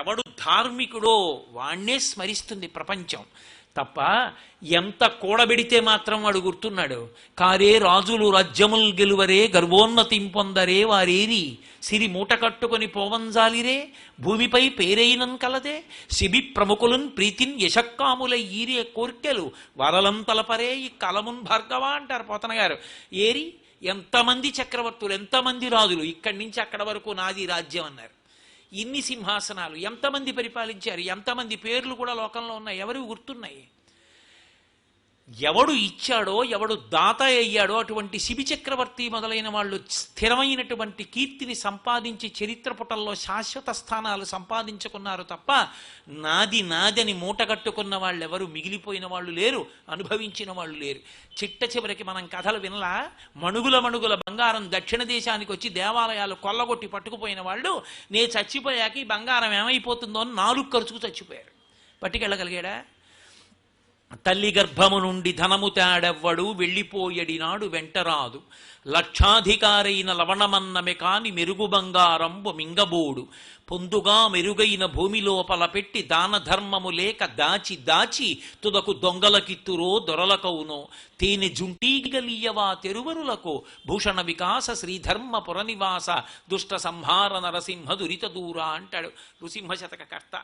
ఎవడు ధార్మికుడో వాణ్ణే స్మరిస్తుంది ప్రపంచం తప్ప ఎంత కూడబెడితే మాత్రం వాడు గుర్తున్నాడు. కారే రాజులు రాజ్యముల్ గెలువరే గర్వోన్నతిం పొందరే వారేరి సిరి మూట కట్టుకొని పోవంజాలిరే భూమిపై పేరైనం కలదే శిబి ప్రముఖులున్ ప్రీతిన్ యశక్కాముల ఈరే కోర్కెలు వరలం తలపరే ఈ కలమున్ భార్గవ అంటారు పోతన గారు. ఏరి ఎంతమంది చక్రవర్తులు ఎంతమంది రాజులు ఇక్కడి నుంచి అక్కడ వరకు నాది రాజ్యం అన్నారు. ఇన్ని సింహాసనాలు ఎంతమంది పరిపాలించారు, ఎంతమంది పేర్లు కూడా లోకంలో ఉన్నాయి, ఎవరు గుర్తున్నాయి? ఎవడు ఇచ్చాడో ఎవడు దాత అయ్యాడో అటువంటి శిబి చక్రవర్తి మొదలైన వాళ్ళు స్థిరమైనటువంటి కీర్తిని సంపాదించి చరిత్ర పుటల్లో శాశ్వత స్థానాలు సంపాదించుకున్నారు తప్ప నాది నాదని మూటగట్టుకున్న వాళ్ళు ఎవరు మిగిలిపోయిన వాళ్ళు లేరు, అనుభవించిన వాళ్ళు లేరు. చిట్ట చివరికి మనం కథలు వినలా, మణుగుల మణుగుల బంగారం దక్షిణ దేశానికి వచ్చి దేవాలయాలు కొల్లగొట్టి పట్టుకుపోయిన వాళ్ళు నే చచ్చిపోయాక ఈ బంగారం ఏమైపోతుందో అని 4 ఖర్చుకు చచ్చిపోయారు. పట్టుకెళ్ళగలిగాడా? తల్లి గర్భము నుండి ధనము తేడెవ్వడు వెళ్ళిపోయడినాడు వెంటరాదు లక్షాధికారైన లవణమన్నమే కాని మెరుగు బంగారంబు మింగబోడు పొందుగా మెరుగైన భూమి లోపల పెట్టి దాన ధర్మము లేక దాచి దాచి తుదకు దొంగలకిత్తురో దొరలకవునో తేనె జుంటీగలీయవా తెరువరులకు భూషణ వికాస శ్రీధర్మ పురనివాస దుష్ట సంహార నరసింహ దురిత దూర అంటాడు నృసింహ శతక కర్త.